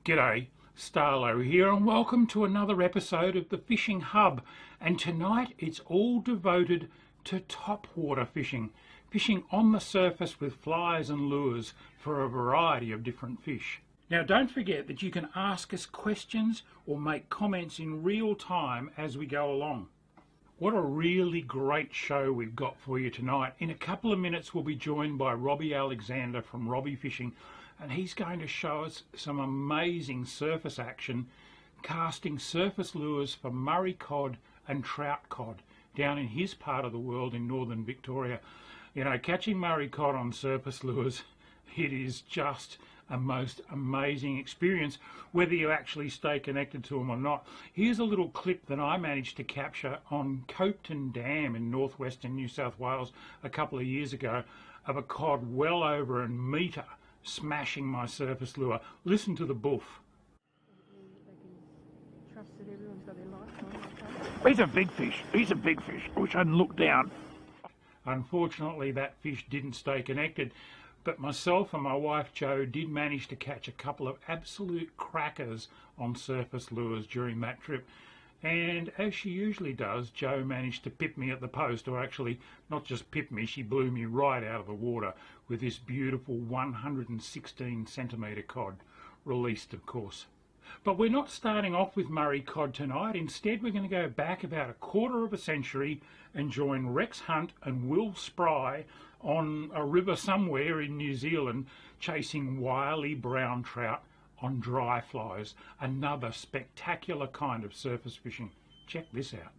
G'day, Starlo here, and welcome to another episode of the Fishing Hub. And tonight it's all devoted to topwater fishing. Fishing on the surface with flies and lures for a variety of different fish. Now don't forget that you can ask us questions or make comments in real time as we go along. What a really great show we've got for you tonight. In a couple of minutes we'll be joined by Robbie Alexander from Robbie Fishing, and he's going to show us some amazing surface action casting surface lures for Murray cod and trout cod down in his part of the world in northern Victoria. You know, catching Murray cod on surface lures, it is just a most amazing experience, whether you actually stay connected to them or not. Here's a little clip that I managed to capture on Copeton Dam in northwestern New South Wales a couple of years ago of a cod well over a metre smashing my surface lure. Listen to the boof. He's a big fish. He's a big fish. I wish I hadn't looked down. Unfortunately, that fish didn't stay connected, but myself and my wife Jo did manage to catch a couple of absolute crackers on surface lures during that trip. And as she usually does, Jo managed to pip me at the post, or actually not just pip me, she blew me right out of the water with this beautiful 116 centimetre cod, released of course. But we're not starting off with Murray cod tonight. Instead we're going to go back about a quarter of a century and join Rex Hunt and Will Spry on a river somewhere in New Zealand chasing wily brown trout on dry flies, another spectacular kind of surface fishing. Check this out.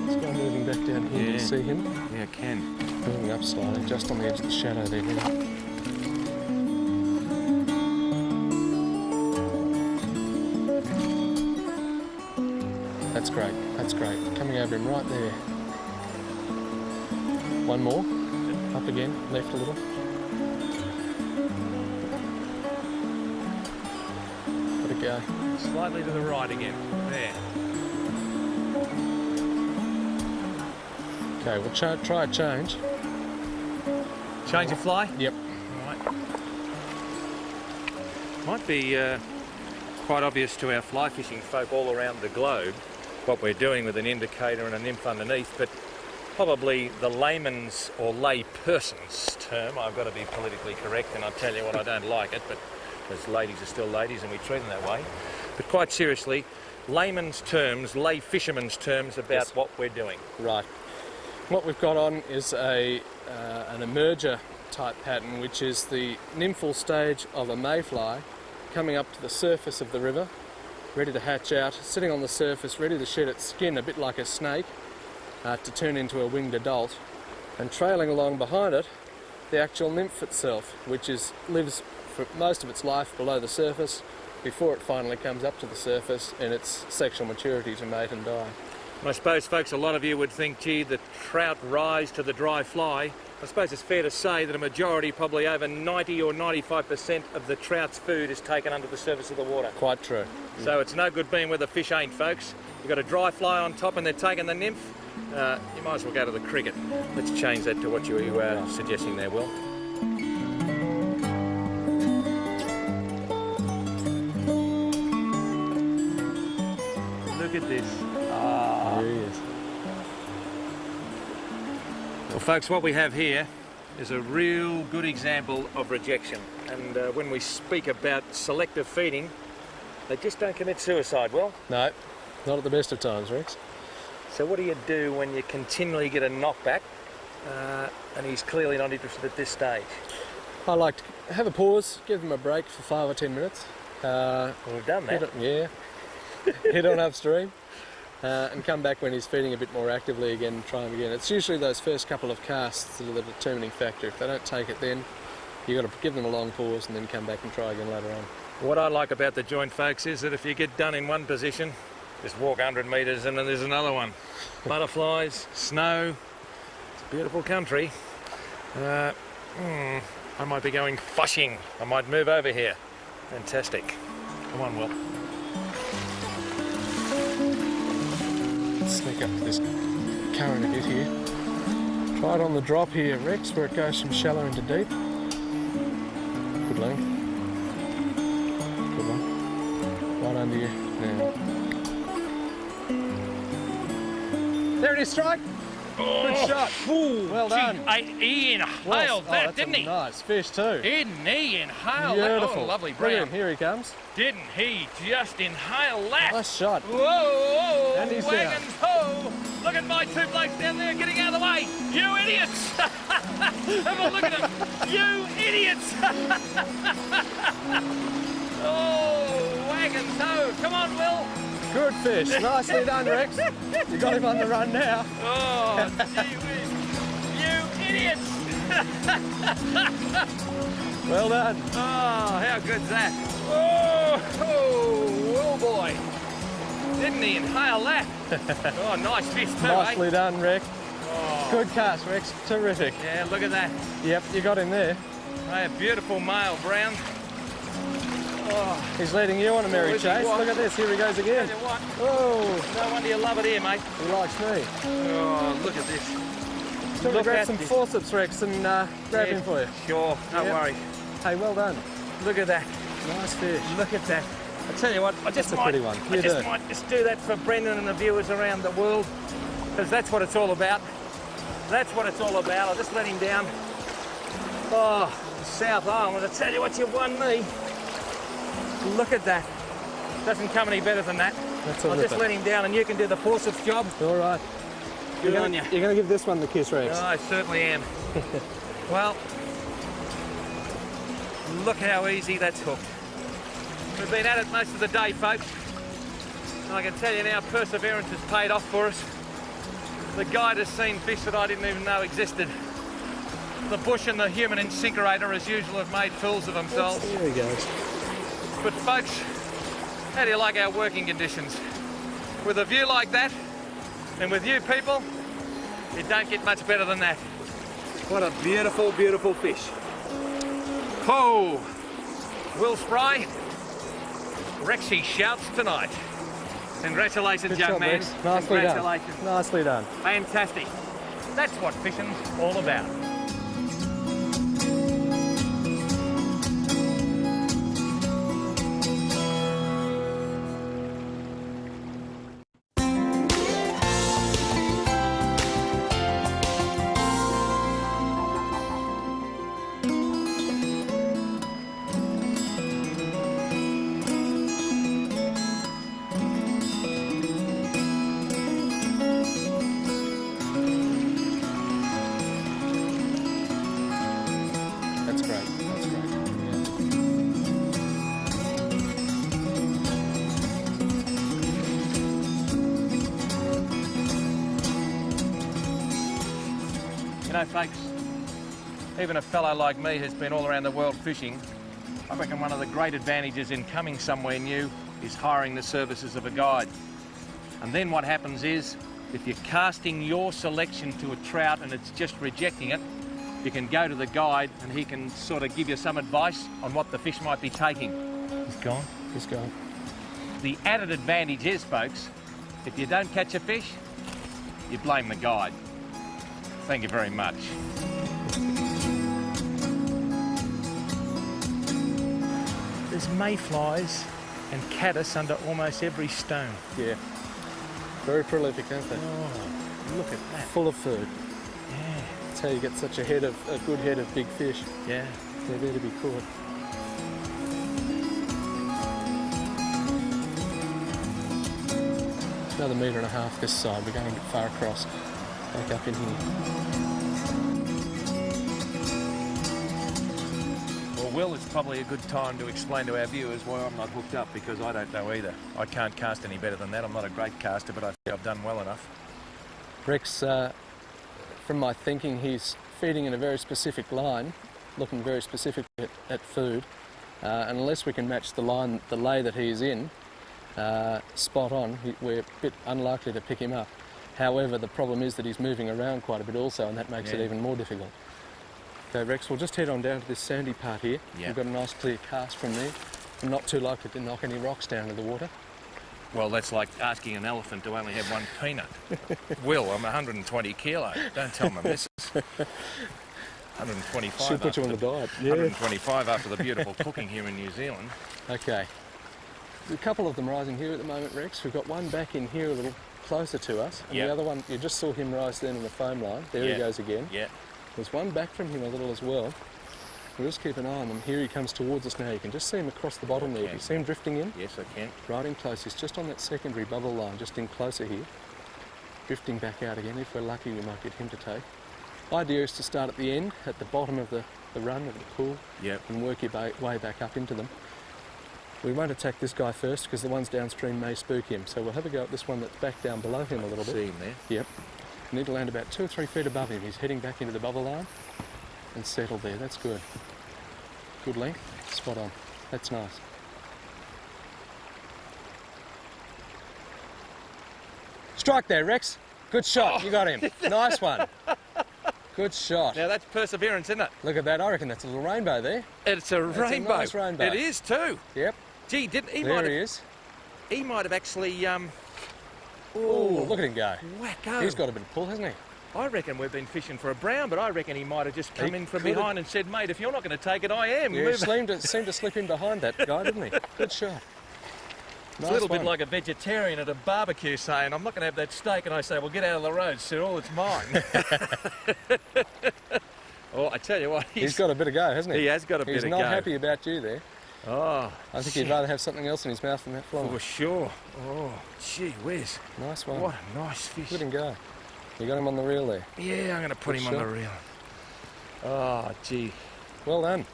Let's go moving back down here. Yeah. You see him? Yeah, I can. Moving up slightly, just on the edge of the shadow there. That's great, that's great. Coming over him right there. One more. Up again, left a little. Let it go. Slightly to the right again. There. Okay, we'll try a change. Change of fly? Yep. Right. Might be quite obvious to our fly fishing folk all around the globe what we're doing with an indicator and a nymph underneath, but probably the layman's or lay person's term, I've got to be politically correct, and I'll tell you what, I don't like it, but because ladies are still ladies and we treat them that way. But quite seriously, layman's terms, lay fisherman's terms about Yes. what we're doing. Right. What we've got on is an emerger type pattern, which is the nymphal stage of a mayfly coming up to the surface of the river, ready to hatch out, sitting on the surface, ready to shed its skin, a bit like a snake, to turn into a winged adult, and trailing along behind it, the actual nymph itself, which lives for most of its life below the surface before it finally comes up to the surface in its sexual maturity to mate and die. I suppose, folks, a lot of you would think, gee, the trout rise to the dry fly. I suppose it's fair to say that a majority, probably over 90 or 95% of the trout's food is taken under the surface of the water. Quite true. So it's no good being where the fish ain't, folks. You've got a dry fly on top and they're taking the nymph. You might as well go to the cricket. Let's change that to what you were suggesting there, Will. Look at this. There he is. Well, folks, what we have here is a real good example of rejection. And when we speak about selective feeding, they just don't commit suicide, Will. No, not at the best of times, Rex. So what do you do when you continually get a knockback and he's clearly not interested at this stage? I like to have a pause, give them a break for 5 or 10 minutes. Well, we've done that. Head on upstream and come back when he's feeding a bit more actively again and try him again. It's usually those first couple of casts that are the determining factor. If they don't take it then, you've got to give them a long pause and then come back and try again later on. What I like about the joint, folks, is that if you get done in one position, just walk 100 metres and then there's another one. Butterflies, snow, it's a beautiful country. I might be going fishing. I might move over here. Fantastic. Come on, Will. Sneak up to this current a bit here. Try it on the drop here, Rex, where it goes from shallow into deep. Good length. Good one. Right under you. Now. There it is, strike. Good shot. Well done. He inhaled that, didn't he? Nice fish too. Didn't he inhale that? Beautiful. Oh, lovely Brilliant. brown. Here he comes. Didn't he just inhale that? Nice shot. Whoa, And he's wagons ho! Look at my two blokes down there getting out of the way. You idiots! Have a look at them. You idiots! Oh, wagons ho! Come on, Will. Good fish. Nicely done, Rex. You got him on the run now. Oh, gee whiz. You idiots! Well done. Oh, how good's that? Oh, boy. Didn't he inhale that? Oh, nice fish too, Nicely done, Rex. Oh. Good cast, Rex. Terrific. Yeah, look at that. Yep, you got him there. Hey, a beautiful male brown. Oh, He's leading you on a merry is he? chase. What? Look at this. Here he goes again. tell you what, Oh, no wonder you love it here, mate. he likes me. Oh, look at this. Shall we Look grab at some this. forceps, Rex, and grab him for you? Sure, don't Yep. worry. Hey, well done. Look at that. Nice fish. Look at that. I tell you what, I just That's a might, pretty one. I You just do. might just do that for Brendan and the viewers around the world, because that's what it's all about. That's what it's all about. I'll just let him down. Oh, South Island, I tell you what, you've won me. Look at that. Doesn't come any better than that. That's a I'll just ripper. let him down and you can do the forceps job. All right. Good You're on you. going to give this one the kiss, Rex. Oh, I certainly am. Well, look how easy that's hooked. We've been at it most of the day, folks. And I can tell you now, perseverance has paid off for us. The guide has seen fish that I didn't even know existed. The bush and the human incinerator, as usual, have made fools of themselves. There he goes. But folks, how do you like our working conditions? With a view like that, and with you people, you don't get much better than that. What a beautiful, beautiful fish. Oh, Will Spry, Rexy shouts tonight. Congratulations, Good young job, man. Rex. Nicely Congratulations. done. Nicely done. Fantastic. That's what fishing's all about. That's great. That's great. Yeah. You know, folks, even a fellow like me who's been all around the world fishing, I reckon one of the great advantages in coming somewhere new is hiring the services of a guide. And then what happens is, if you're casting your selection to a trout and it's just rejecting it, you can go to the guide and he can sort of give you some advice on what the fish might be taking. He's gone. He's gone. The added advantage is, folks, if you don't catch a fish, you blame the guide. Thank you very much. There's mayflies and caddis under almost every stone. Yeah. Very prolific, aren't they? Oh, look at that. Full of food. Yeah, That's how you get such a good head of big fish. yeah. They're there to be caught. Another 1.5 meters this side. We're going to get far across. Back up in here. Well, Will, it's probably a good time to explain to our viewers why I'm not hooked up, because I don't know either. I can't cast any better than that. I'm not a great caster, but I think I've done well enough. Rex, from my thinking, he's feeding in a very specific line, looking very specific at food, and unless we can match the lay that he's in, spot on, we're a bit unlikely to pick him up. However, the problem is that he's moving around quite a bit also, and that makes it Yeah. even more difficult. Okay, Rex, we'll just head on down to this sandy part here. Yeah. We've got a nice clear cast from there. I'm not too likely to knock any rocks down into the water. Well, that's like asking an elephant to only have one peanut. Will, I'm 120 kilo. Don't tell my missus. 125. She'll put you on the diet. Yeah. 125 after the beautiful cooking here in New Zealand. Okay. There's a couple of them rising here at the moment, Rex. We've got one back in here a little closer to us. And Yep. the other one, you just saw him rise then in the foam line. There Yeah. he goes again. Yeah. There's one back from him a little as well. We'll just keep an eye on them. Here he comes towards us now. You can just see him across the bottom there. Okay. You see him drifting in? Yes, I can. Right in close. He's just on that secondary bubble line, just in closer here. Drifting back out again. If we're lucky, we might get him to take. Idea is to start at the end, at the bottom of the run of the pool, Yep. and work your way back up into them. We won't attack this guy first because the ones downstream may spook him. So we'll have a go at this one that's back down below him a little bit. See him there. Yep. You need to land about 2 or 3 feet above him. He's heading back into the bubble line and settle there. That's good. Good length. Spot on. That's nice. Strike there, Rex. Good shot. You got him. Nice one. Good shot. Now that's perseverance, isn't it? Look at that. I reckon that's a little rainbow there. It's a rainbow. nice rainbow. It is too. Yep. Gee, didn't he? There he is. He might have actually. Oh, look at him go. Wacko. He's got a bit of pull, hasn't he? I reckon we've been fishing for a brown, but I reckon he might have just come He in from could've- behind and said, "Mate, if you're not going to take it, I am." Yeah, Move." seemed to slip in behind that guy, didn't he? Good shot. It's a little bit like a vegetarian at a barbecue saying, "I'm not going to have that steak," and I say, "Well, get out of the road, Cyril. It's mine." Oh, I tell you what, He's got a bit of go, hasn't he? He has got a bit He's of not go. happy about you there. Oh, I think he'd rather have something else in his mouth than that fly. for sure. Oh, gee whiz. Nice one. What a nice fish. Let him go. You got him on the reel there. Yeah, I'm going to put Good him on shot. the reel. Oh, gee. Well done.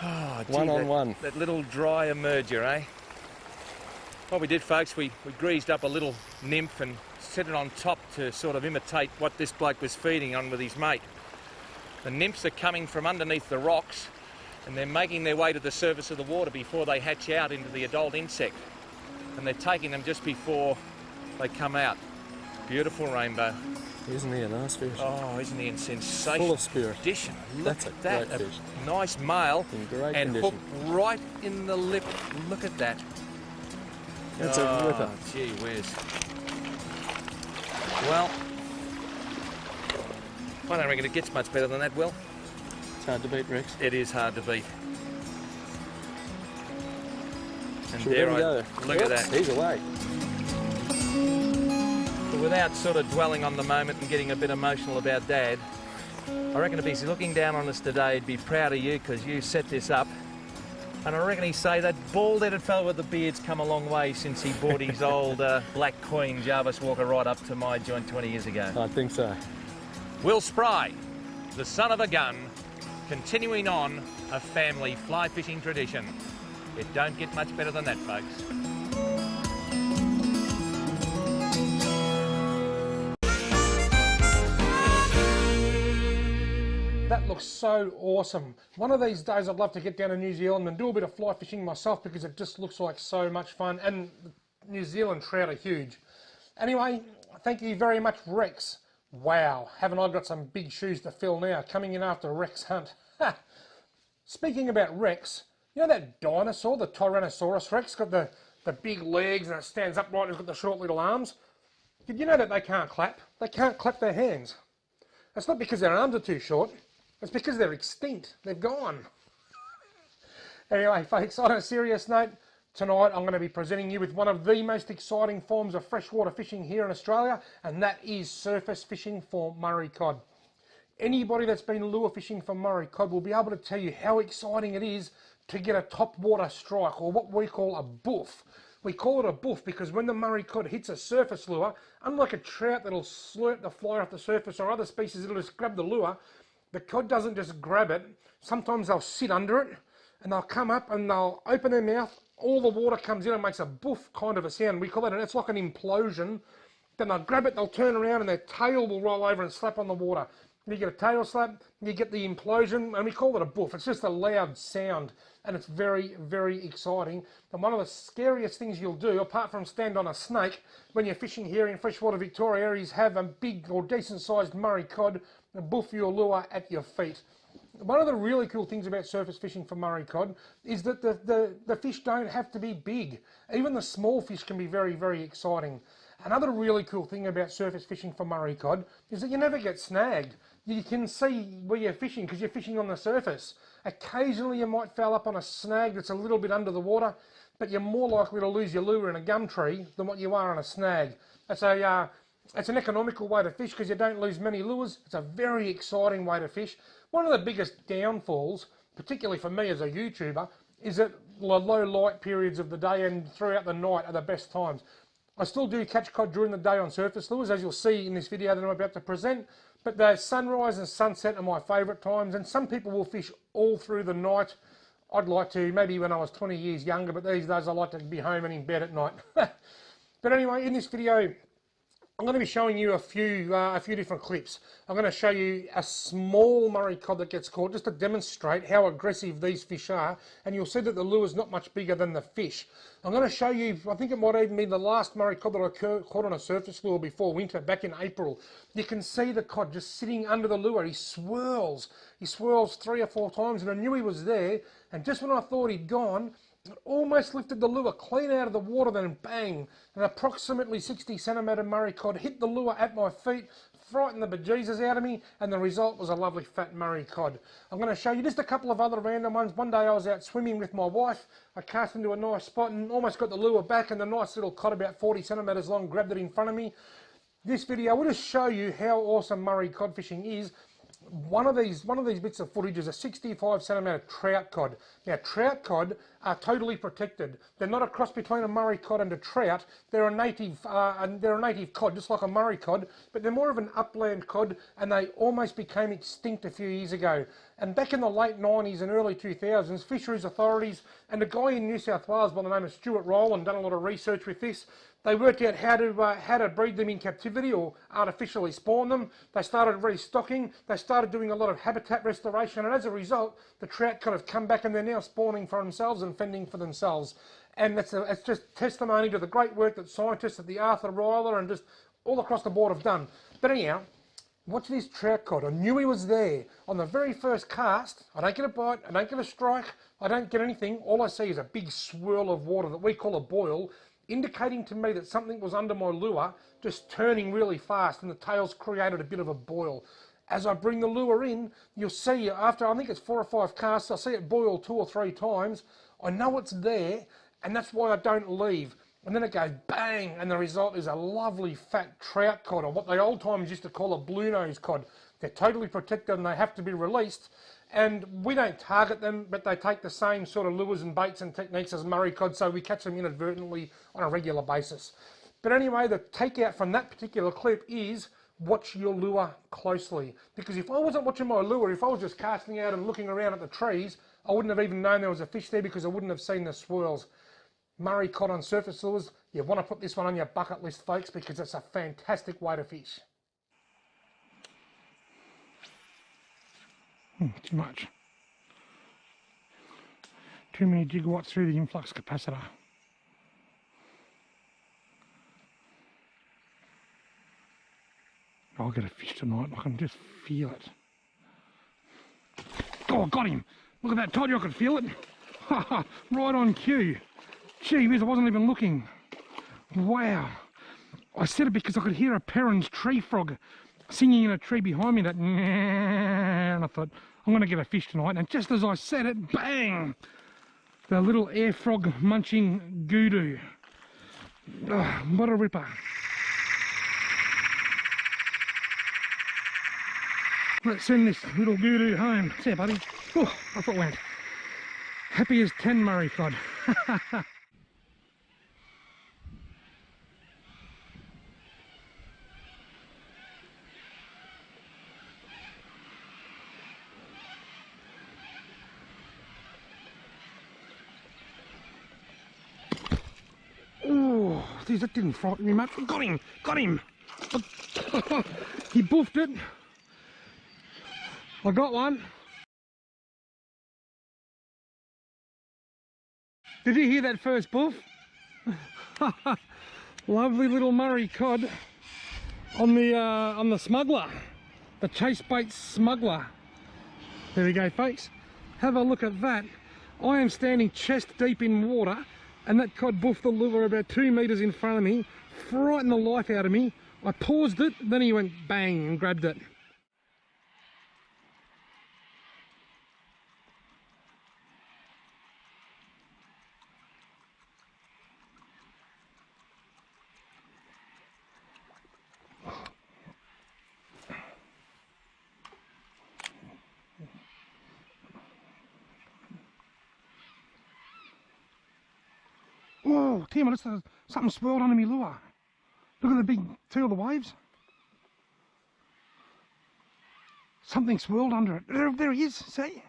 Oh, gee, One on one. That little dry emerger, eh? What we did, folks, we greased up a little nymph and set it on top to sort of imitate what this bloke was feeding on with his mate. The nymphs are coming from underneath the rocks and they're making their way to the surface of the water before they hatch out into the adult insect. And they're taking them just before they come out. Beautiful rainbow. Isn't he a nice fish? Oh, isn't he in sensational Full of spirit. condition? Look That's a at that. great fish. Nice male In great and condition. hooked right in the lip. Look at that. That's a ripper. Gee whiz. Well, I don't reckon it gets much better than that, Will. It's hard to beat, Rex. It is hard to beat. And Should we there let him go? look at that. He's away. But without sort of dwelling on the moment and getting a bit emotional about Dad, I reckon if he's looking down on us today, he'd be proud of you because you set this up. And I reckon he'd say that bald-headed fellow with the beard's come a long way since he bought his old Black Queen Jarvis Walker right up to my joint 20 years ago. I think so. Will Spry, the son of a gun, continuing on a family fly fishing tradition. It don't get much better than that, folks. That looks so awesome. One of these days I'd love to get down to New Zealand and do a bit of fly fishing myself because it just looks like so much fun, and New Zealand trout are huge. Anyway, thank you very much, Rex. Wow, haven't I got some big shoes to fill now, coming in after Rex Hunt. Ha! Speaking about Rex, you know that dinosaur, the Tyrannosaurus Rex, got the big legs and it stands upright and it's got the short little arms? Did you know that they can't clap? They can't clap their hands. It's not because their arms are too short, it's because they're extinct. They're gone. Anyway, folks, on a serious note, tonight I'm going to be presenting you with one of the most exciting forms of freshwater fishing here in Australia, and that is surface fishing for Murray cod. Anybody that's been lure fishing for Murray cod will be able to tell you how exciting it is to get a top water strike, or what we call a boof. We call it a boof because when the Murray cod hits a surface lure, unlike a trout that'll slurp the fly off the surface or other species that'll just grab the lure, the cod doesn't just grab it. Sometimes they'll sit under it and they'll come up and they'll open their mouth. All the water comes in and makes a boof kind of a sound. We call it, it's like an implosion. Then they'll grab it, they'll turn around and their tail will roll over and slap on the water. You get a tail slap, you get the implosion, and we call it a boof. It's just a loud sound, and it's very, very exciting. And one of the scariest things you'll do, apart from stand on a snake, when you're fishing here in freshwater Victoria, is have a big or decent-sized Murray cod and boof your lure at your feet. one of the really cool things about surface fishing for Murray cod is that the fish don't have to be big. Even the small fish can be very, very exciting. Another really cool thing about surface fishing for Murray cod is that you never get snagged. You can see where you're fishing because you're fishing on the surface. Occasionally you might foul up on a snag that's a little bit under the water, but you're more likely to lose your lure in a gum tree than what you are on a snag. It's an economical way to fish because you don't lose many lures. It's a very exciting way to fish. One of the biggest downfalls, particularly for me as a YouTuber, is that the low light periods of the day and throughout the night are the best times. I still do catch cod during the day on surface lures, as you'll see in this video that I'm about to present, but the sunrise and sunset are my favourite times, and some people will fish all through the night. I'd like to, maybe when I was 20 years younger, but these days I like to be home and in bed at night. But anyway, in this video, I'm going to be showing you a few different clips. I'm going to show you a small Murray cod that gets caught just to demonstrate how aggressive these fish are, and you'll see that the lure is not much bigger than the fish. I'm going to show you, I think it might even be the last Murray cod that I caught on a surface lure before winter, back in April. You can see the cod just sitting under the lure. He swirls 3 or 4 times, and I knew he was there, and just when I thought he'd gone, it almost lifted the lure clean out of the water, then bang, an approximately 60 centimetre Murray cod hit the lure at my feet, frightened the bejesus out of me, and the result was a lovely fat Murray cod. I'm going to show you just a couple of other random ones. One day I was out swimming with my wife. I cast into a nice spot and almost got the lure back, and the nice little cod about 40 centimetres long grabbed it in front of me. This video will just show you how awesome Murray cod fishing is. One of these bits of footage is a 65 centimetre trout cod. Now, trout cod are totally protected. They're not a cross between a Murray cod and a trout. They're a native cod, just like a Murray cod, but they're more of an upland cod, and they almost became extinct a few years ago. And back in the late 90s and early 2000s, fisheries authorities and a guy in New South Wales by the name of Stuart Rowland done a lot of research with this. They worked out how to breed them in captivity or artificially spawn them. They started restocking. They started doing a lot of habitat restoration, and as a result, the trout cod have come back and they're now spawning for themselves and fending for themselves. And it's just testimony to the great work that scientists at the Arthur Ryler and just all across the board have done. But anyhow, watch this trout cod. I knew he was there. On the very first cast, I don't get a bite, I don't get a strike, I don't get anything. All I see is a big swirl of water that we call a boil, indicating to me that something was under my lure, just turning really fast, and the tail's created a bit of a boil. As I bring the lure in, you'll see after, I think it's 4 or 5 casts, I'll see it boil 2 or 3 times. I know it's there, and that's why I don't leave. And then it goes bang, and the result is a lovely fat trout cod, or what the old timers used to call a blue nose cod. They're totally protected and they have to be released. And we don't target them, but they take the same sort of lures and baits and techniques as Murray cod, so we catch them inadvertently on a regular basis. But anyway, the takeout from that particular clip is watch your lure closely. Because if I wasn't watching my lure, if I was just casting out and looking around at the trees, I wouldn't have even known there was a fish there because I wouldn't have seen the swirls. Murray cod on surface lures, you want to put this one on your bucket list, folks, because it's a fantastic way to fish. Too much. Too many gigawatts through the influx capacitor. I'll get a fish tonight. I can just feel it. Oh, I got him. Look at that. Told you I could feel it. Right on cue. Gee whiz, I wasn't even looking. Wow. I said it because I could hear a Perrin's tree frog singing in a tree behind me. That, and I thought, I'm going to get a fish tonight. And just as I said it, bang! The little air frog munching goodoo. Oh, what a ripper. Let's send this little goodoo home. See ya, buddy. Oh, off it went. Happy as 10 Murray cod. Oh, geez, that didn't frighten me much. Got him! Got him! He boofed it. I got one. Did you hear that first boof? Lovely little Murray cod on the smuggler, the chase bait smuggler. There we go, folks. Have a look at that. I am standing chest deep in water, and that cod boofed the lure about 2 metres in front of me, frightened the life out of me. I paused it, then he went bang and grabbed it. Oh, Tim, I just something swirled under me lure. Look at the big tail of the waves. Something swirled under it. There he is, see?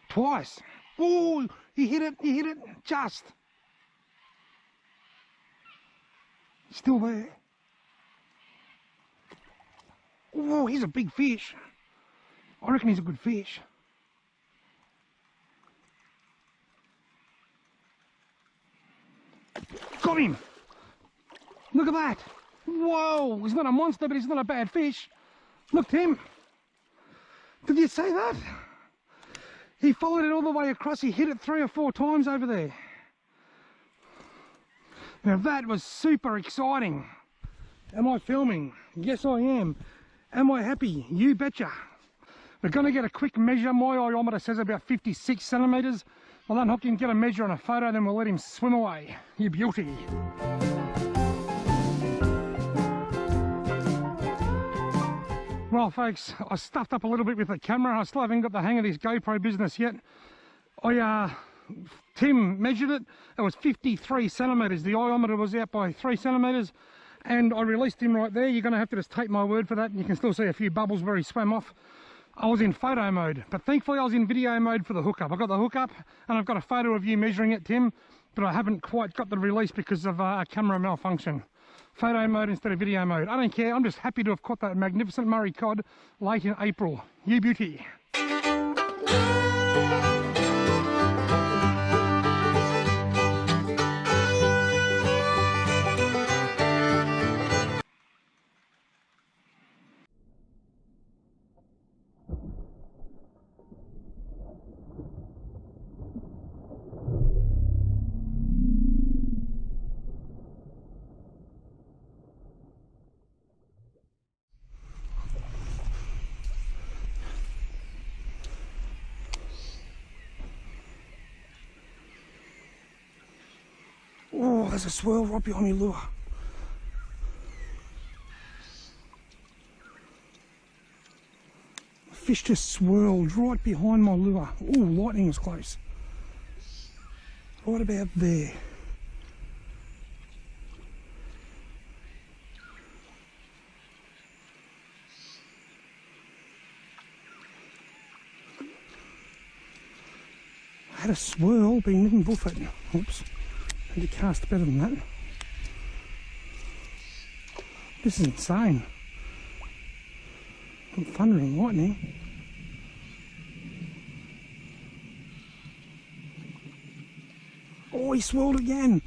Twice. Oh, he hit it, just. Still there. Oh, he's a big fish. I reckon he's a good fish. Got him! Look at that! Whoa! He's not a monster, but he's not a bad fish. Look, Tim. Did you see that? He followed it all the way across. He hit it 3 or 4 times over there. Now that was super exciting. Am I filming? Yes, I am. Am I happy? You betcha. We're going to get a quick measure. My iometer says about 56 centimetres. Well, then hope you can get a measure on a photo, then we'll let him swim away. You beauty. Well, folks, I stuffed up a little bit with the camera. I still haven't got the hang of this GoPro business yet. Tim measured it. It was 53 centimetres. The iometer was out by 3 centimetres. And I released him right there. You're going to have to just take my word for that. And you can still see a few bubbles where he swam off. I was in photo mode, but thankfully I was in video mode for the hookup. I've got the hookup and I've got a photo of you measuring it, Tim, but I haven't quite got the release because of a camera malfunction. Photo mode instead of video mode. I don't care, I'm just happy to have caught that magnificent Murray cod late in April. You beauty. Oh, there's a swirl right behind me lure. The fish just swirled right behind my lure. Oh, lightning was close. Right about there. I had a swirl, but he didn't boof it. Oops. To cast better than that. This is insane. Thunder and lightning. Oh, he swirled again.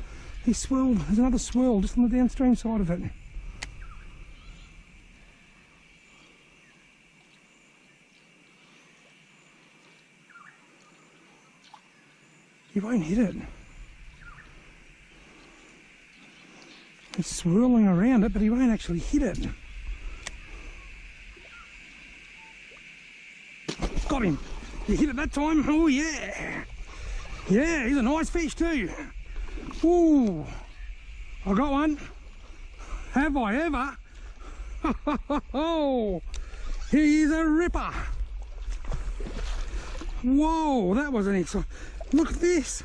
He swirled. There's another swirl just on the downstream side of it. He won't hit it. He's swirling around it, but he won't actually hit it. Got him. You hit it that time? Oh, yeah. Yeah, he's a nice fish too. Ooh. I got one. Have I ever? Oh, he's a ripper. Whoa, that was an exciting. Look at this.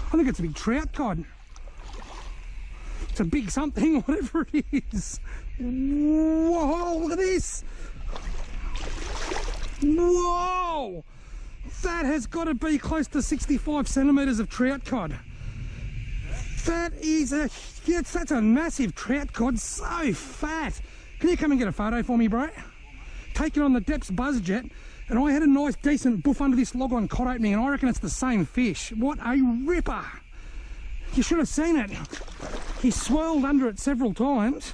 I think it's a big trout cod. It's a big something, whatever it is. Whoa, look at this. Whoa! That has got to be close to 65 centimetres of trout cod. That is that's a massive trout cod, so fat. Can you come and get a photo for me, bro? Take it on the Depths Buzz Jet. And I had a nice decent boof under this log on cod opening, and I reckon it's the same fish. What a ripper! You should have seen it. He swirled under it several times.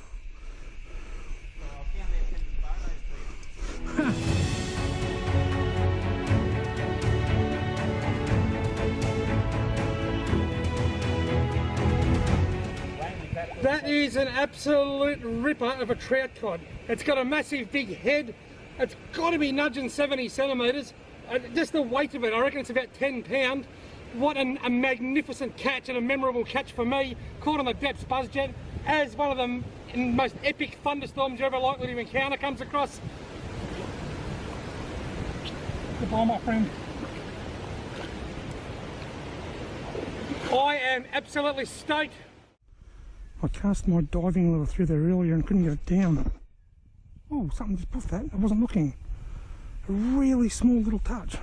That is an absolute ripper of a trout cod. It's got a massive big head. It's got to be nudging 70 centimetres. Just the weight of it, I reckon it's about 10 pounds. What a magnificent catch and a memorable catch for me. Caught on the depths buzzjet as one of the most epic thunderstorms you're ever likely to encounter comes across. Goodbye, my friend. I am absolutely stoked. I cast my diving lure through there earlier and couldn't get it down. Oh, something just puffed that. I wasn't looking. A really small little touch.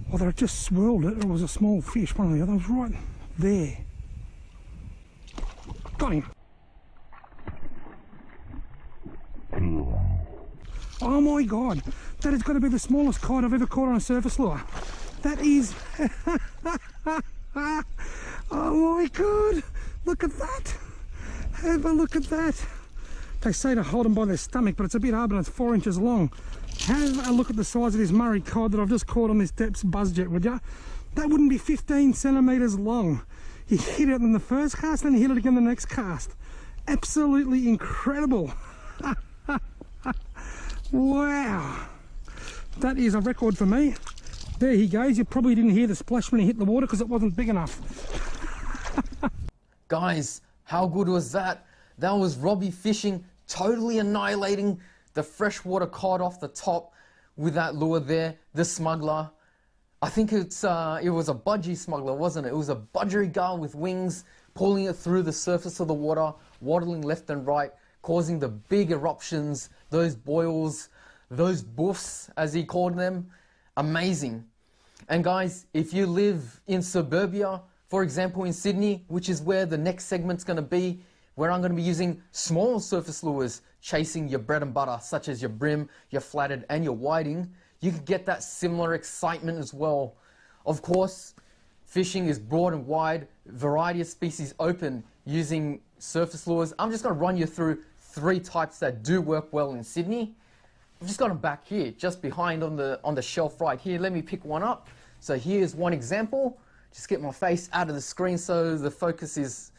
Whether it just swirled it or it was a small fish, one or the other. It was right there. Got him. Oh my God, that has got to be the smallest cod I've ever caught on a surface lure. That is, oh my God, look at that. Have a look at that. They say to hold them by their stomach, but it's a bit hard, but it's 4 inches long. Have a look at the size of this Murray cod that I've just caught on this depths buzzjet, would ya? That wouldn't be 15 centimetres long. You hit it in the first cast, then you hit it again the next cast. Absolutely incredible. Wow. That is a record for me. There he goes. You probably didn't hear the splash when he hit the water because it wasn't big enough. Guys, how good was that? That was Robbie fishing, totally annihilating the freshwater cod off the top with that lure there, the smuggler. I think it was a budgie smuggler, wasn't it? It was a budgerigar with wings, pulling it through the surface of the water, waddling left and right, causing the big eruptions, those boils, those boofs, as he called them. Amazing. And guys, if you live in suburbia, for example in Sydney, which is where the next segment's going to be, where I'm going to be using small surface lures, chasing your bread and butter, such as your brim, your flathead and your whiting, you can get that similar excitement as well. Of course, fishing is broad and wide, variety of species open using surface lures. I'm just going to run you through 3 types that do work well in Sydney. I've just got them back here, just behind on the shelf right here. Let me pick one up. So here's one example. Just get my face out of the screen so the focus is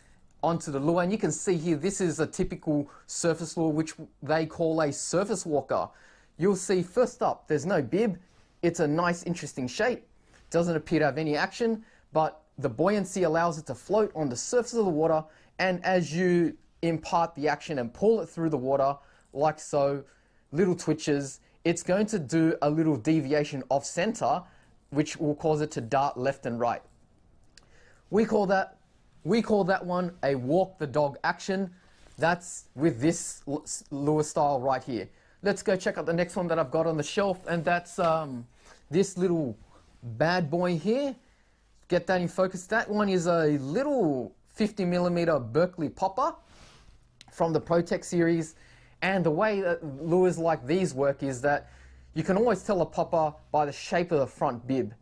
onto the lure. And you can see here, this is a typical surface lure, which they call a surface walker. You'll see first up, there's no bib. It's a nice, interesting shape. Doesn't appear to have any action, but the buoyancy allows it to float on the surface of the water. And as you impart the action and pull it through the water, like so, little twitches, it's going to do a little deviation off center, which will cause it to dart left and right. We call that one a walk the dog action. That's with this lure style right here. Let's go check out the next one that I've got on the shelf, and that's this little bad boy here. Get that in focus. That one is a little 50mm Berkeley popper from the Protect series. And the way that lures like these work is that you can always tell a popper by the shape of the front bib.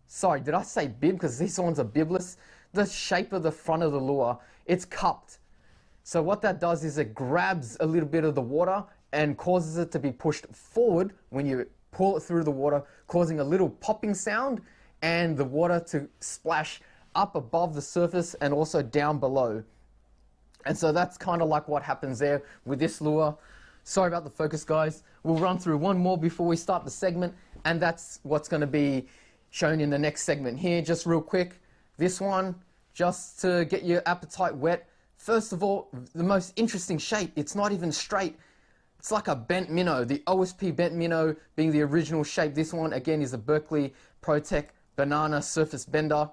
Sorry, did I say bib? Because these ones are bibless. The shape of the front of the lure, it's cupped. So what that does is it grabs a little bit of the water and causes it to be pushed forward when you pull it through the water, causing a little popping sound and the water to splash up above the surface and also down below. And so that's kind of like what happens there with this lure. Sorry about the focus, guys. We'll run through one more before we start the segment, and that's what's going to be shown in the next segment here. Just real quick, this one, just to get your appetite wet. First of all, the most interesting shape, it's not even straight. It's like a bent minnow, the OSP bent minnow being the original shape. This one, again, is a Berkeley Protect banana surface bender.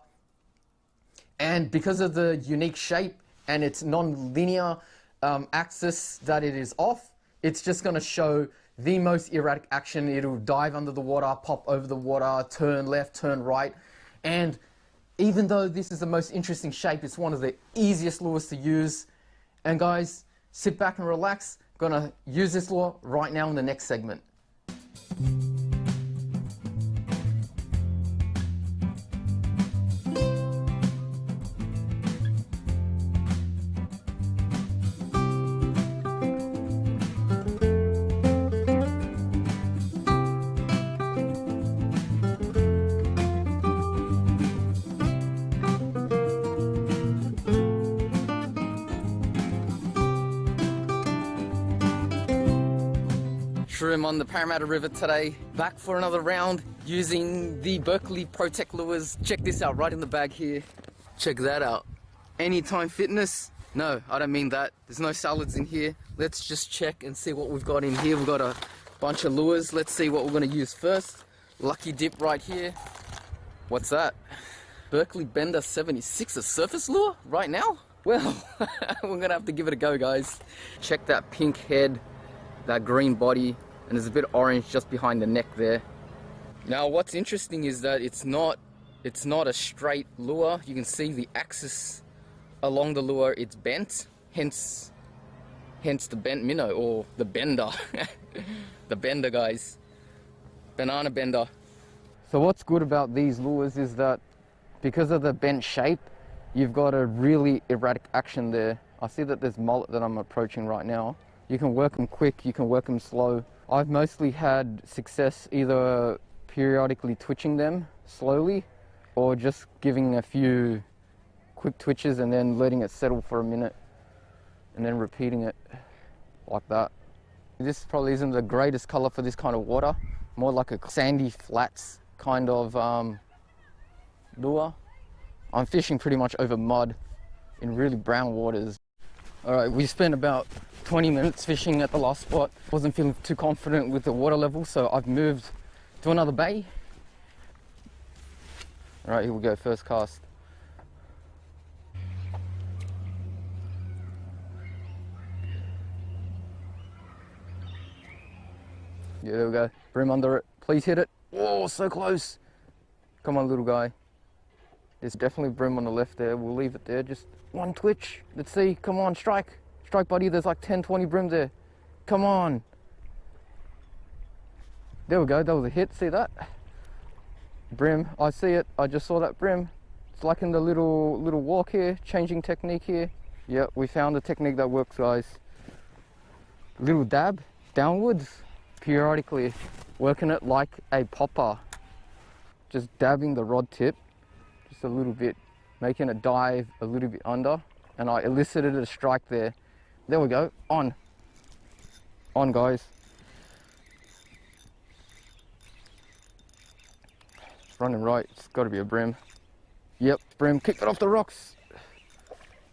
And because of the unique shape and its non-linear axis that it is off, it's just going to show the most erratic action. It'll dive under the water, pop over the water, turn left, turn right. And even though this is the most interesting shape, it's one of the easiest lures to use. And guys, sit back and relax. I'm going to use this lure right now in the next segment. Shroom on the Parramatta River today. Back for another round using the Berkeley Protect lures. Check this out right in the bag here. Check that out. Anytime Fitness. No, I don't mean that. There's no salads in here. Let's just check and see what we've got in here. We've got a bunch of lures. Let's see what we're going to use first. Lucky Dip right here. What's that? Berkeley Bender 76, a surface lure right now? Well, we're going to have to give it a go, guys. Check that pink head, that green body, and there's a bit of orange just behind the neck there. Now, what's interesting is that it's not a straight lure. You can see the axis along the lure, it's bent, hence the bent minnow, or the bender. The bender, guys. Banana bender. So what's good about these lures is that because of the bent shape, you've got a really erratic action there. I see that there's mullet that I'm approaching right now. You can work them quick, you can work them slow. I've mostly had success either periodically twitching them slowly or just giving a few quick twitches and then letting it settle for a minute and then repeating it like that. This probably isn't the greatest color for this kind of water, more like a sandy flats kind of lure. I'm fishing pretty much over mud in really brown waters. All right, we spent about 20 minutes fishing at the last spot. Wasn't feeling too confident with the water level, so I've moved to another bay. All right, here we go, first cast. Yeah, there we go. Brim under it. Please hit it. Oh, so close. Come on, little guy. There's definitely brim on the left there. We'll leave it there. Just one twitch. Let's see. Come on, strike. Strike, buddy. There's like 10, 20 brim there. Come on. There we go. That was a hit. See that? Brim. I see it. I just saw that brim. It's like in the little walk here. Changing technique here. Yep, we found a technique that works, guys. Little dab downwards. Periodically working it like a popper, just dabbing the rod tip just a little bit, making it dive a little bit under, and I elicited a strike there. There we go. On guys. It's running right. It's got to be a brim. Yep, brim. Kick it off the rocks.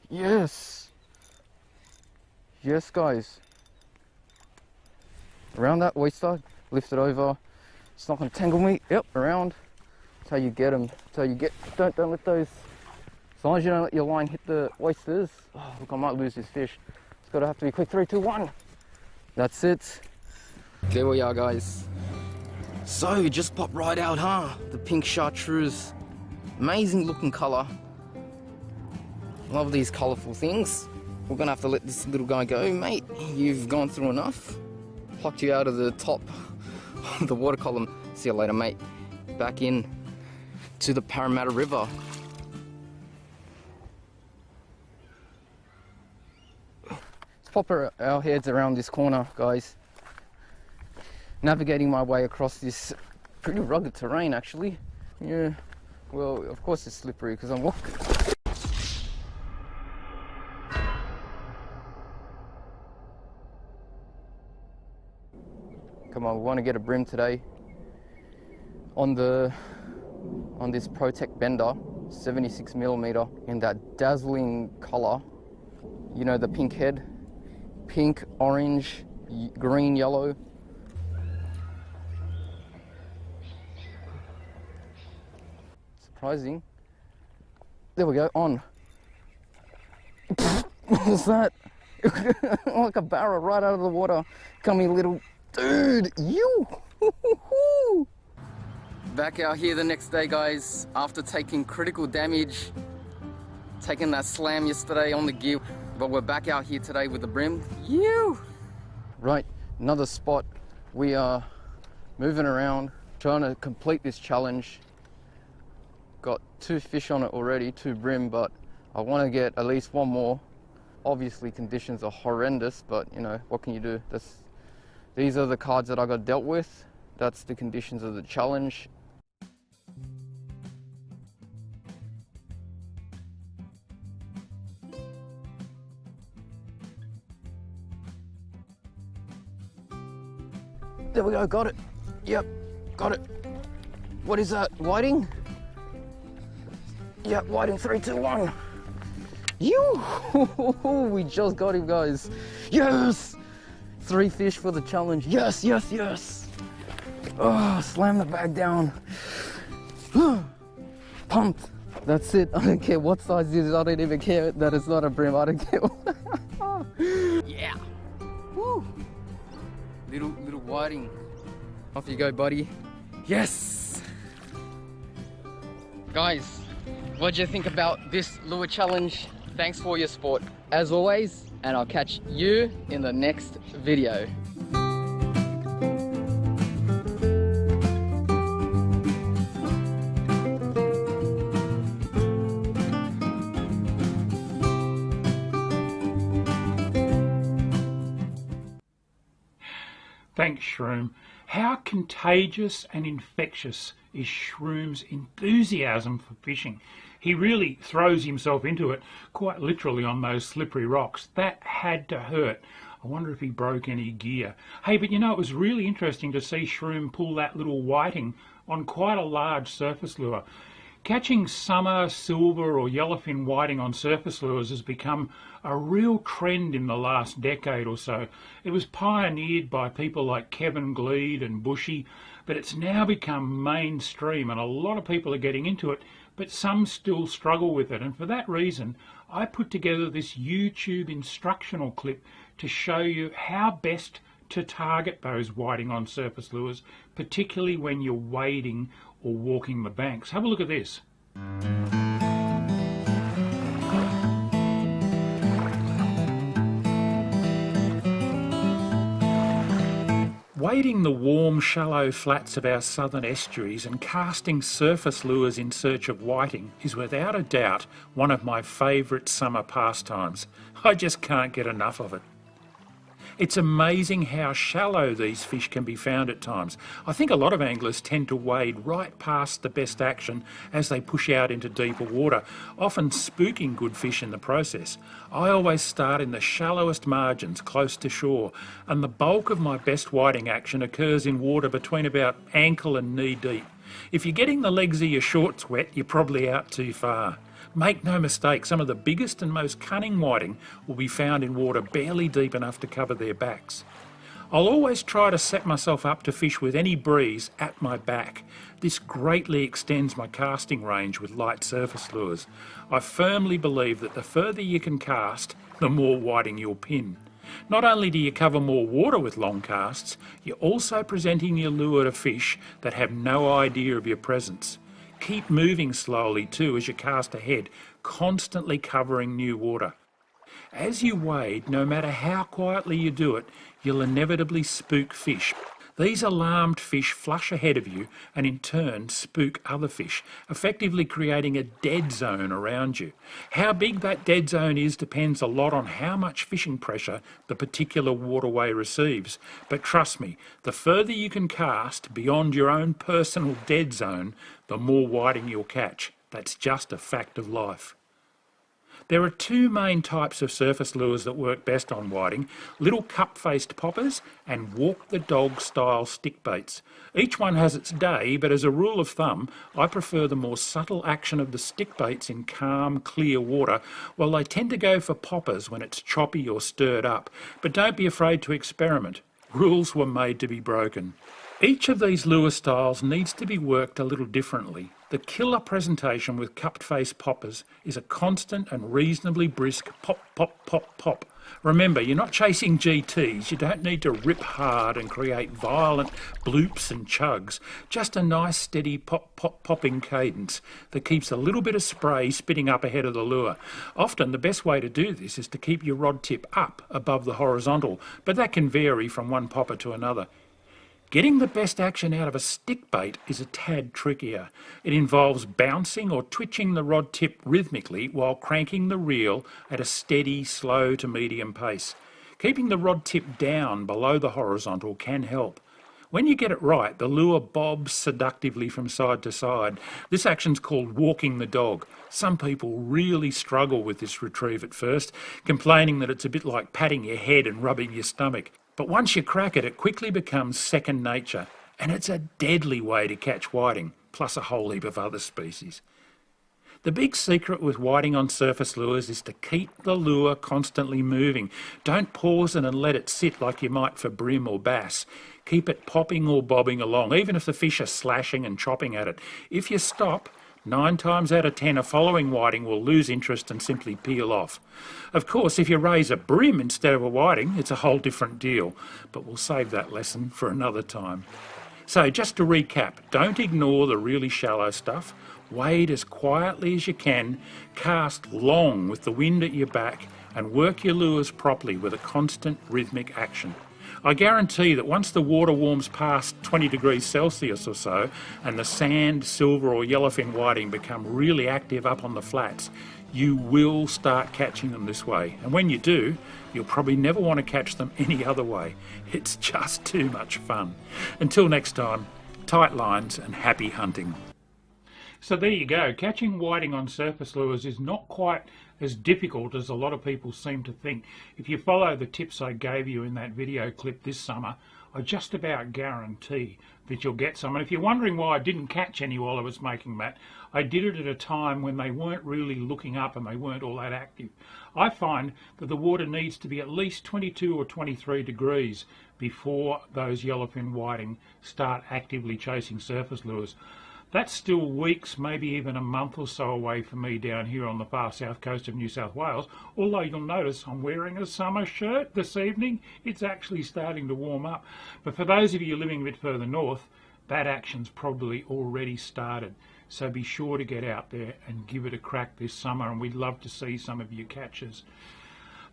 Yes, guys. Around that oyster, lift it over. It's not going to tangle me. Yep, around. That's how you get them. That's how you get. Don't let those. As long as you don't let your line hit the oysters. Oh, look, I might lose this fish. It's got to have to be quick. 3, 2, 1. That's it. There we are, guys. So you just popped right out, huh? The pink chartreuse. Amazing looking color. Love these colorful things. We're gonna have to let this little guy go, mate. You've gone through enough. Plucked you out of the top of the water column. See you later, mate. Back in to the Parramatta River. Let's pop our heads around this corner, guys. Navigating my way across this pretty rugged terrain, actually. Yeah, well, of course it's slippery because I'm walking. Come on, we want to get a brim today on this Protect Bender, 76mm, in that dazzling color. You know, the pink head, pink, orange, green, yellow. Surprising. There we go. On. What was that? Like a barrel right out of the water. Come here, little dude. You. Back out here the next day, guys, after taking critical damage, taking that slam yesterday on the gear, but we're back out here today with the brim. You. Right, another spot. We are moving around, trying to complete this challenge. Got 2 fish on it already, 2 brim, but I want to get at least 1 more. Obviously conditions are horrendous, but you know, what can you do? These are the cards that I got dealt with. That's the conditions of the challenge. There we go, got it. Yep, got it. What is that, whiting? Yep, whiting, 3, 2, 1. You! We just got him, guys. Yes! 3 fish for the challenge. Yes, yes, yes. Oh, slam the bag down. Pumped. That's it. I don't care what size it is. I don't even care that it's not a brim. I don't care. Yeah. Woo. Little whiting. Off you go, buddy. Yes. Guys, what do you think about this lure challenge? Thanks for your support as always, and I'll catch you in the next video. Thanks, Shroom. How contagious and infectious is Shroom's enthusiasm for fishing? He really throws himself into it, quite literally, on those slippery rocks. That had to hurt. I wonder if he broke any gear. Hey, but you know, it was really interesting to see Shroom pull that little whiting on quite a large surface lure. Catching summer, silver or yellowfin whiting on surface lures has become a real trend in the last decade or so. It was pioneered by people like Kevin Gleed and Bushy, but it's now become mainstream and a lot of people are getting into it, but some still struggle with it. And for that reason, I put together this YouTube instructional clip to show you how best to target those whiting on surface lures, particularly when you're wading or walking the banks. Have a look at this. Wading the warm, shallow flats of our southern estuaries and casting surface lures in search of whiting is without a doubt one of my favourite summer pastimes. I just can't get enough of it. It's amazing how shallow these fish can be found at times. I think a lot of anglers tend to wade right past the best action as they push out into deeper water, often spooking good fish in the process. I always start in the shallowest margins close to shore, and the bulk of my best whiting action occurs in water between about ankle and knee deep. If you're getting the legs of your shorts wet, you're probably out too far. Make no mistake, some of the biggest and most cunning whiting will be found in water barely deep enough to cover their backs. I'll always try to set myself up to fish with any breeze at my back. This greatly extends my casting range with light surface lures. I firmly believe that the further you can cast, the more whiting you'll pin. Not only do you cover more water with long casts, you're also presenting your lure to fish that have no idea of your presence. Keep moving slowly too as you cast ahead, constantly covering new water. As you wade, no matter how quietly you do it, you'll inevitably spook fish. These alarmed fish flush ahead of you and in turn spook other fish, effectively creating a dead zone around you. How big that dead zone is depends a lot on how much fishing pressure the particular waterway receives. But trust me, the further you can cast beyond your own personal dead zone, the more whiting you'll catch. That's just a fact of life. There are two main types of surface lures that work best on whiting: little cup-faced poppers and walk-the-dog style stick baits. Each one has its day, but as a rule of thumb, I prefer the more subtle action of the stick baits in calm, clear water, while I tend to go for poppers when it's choppy or stirred up. But don't be afraid to experiment. Rules were made to be broken. Each of these lure styles needs to be worked a little differently. The killer presentation with cupped face poppers is a constant and reasonably brisk pop, pop, pop, pop. Remember, you're not chasing GTs, you don't need to rip hard and create violent bloops and chugs, just a nice steady pop, pop, popping cadence that keeps a little bit of spray spitting up ahead of the lure. Often the best way to do this is to keep your rod tip up above the horizontal, but that can vary from one popper to another. Getting the best action out of a stick bait is a tad trickier. It involves bouncing or twitching the rod tip rhythmically while cranking the reel at a steady, slow to medium pace. Keeping the rod tip down below the horizontal can help. When you get it right, the lure bobs seductively from side to side. This action's called walking the dog. Some people really struggle with this retrieve at first, complaining that it's a bit like patting your head and rubbing your stomach. But once you crack it, it quickly becomes second nature, and it's a deadly way to catch whiting, plus a whole heap of other species. The big secret with whiting on surface lures is to keep the lure constantly moving. Don't pause it and let it sit like you might for brim or bass. Keep it popping or bobbing along, even if the fish are slashing and chopping at it. If you stop, 9 times out of 10 a following whiting will lose interest and simply peel off. Of course, if you raise a brim instead of a whiting, it's a whole different deal, but we'll save that lesson for another time. So just to recap, don't ignore the really shallow stuff. Wade as quietly as you can, cast long with the wind at your back, and work your lures properly with a constant rhythmic action. I guarantee that once the water warms past 20 degrees Celsius or so, and the sand, silver or yellowfin whiting become really active up on the flats, you will start catching them this way. And when you do, you'll probably never want to catch them any other way. It's just too much fun. Until next time, tight lines and happy hunting. So there you go. Catching whiting on surface lures is not quite as difficult as a lot of people seem to think. If you follow the tips I gave you in that video clip this summer, I just about guarantee that you'll get some. And if you're wondering why I didn't catch any while I was making that, I did it at a time when they weren't really looking up and they weren't all that active. I find that the water needs to be at least 22 or 23 degrees before those yellowfin whiting start actively chasing surface lures. That's still weeks, maybe even a month or so away from me down here on the far south coast of New South Wales, although you'll notice I'm wearing a summer shirt this evening. It's actually starting to warm up. But for those of you living a bit further north, that action's probably already started. So be sure to get out there and give it a crack this summer, and we'd love to see some of you catches.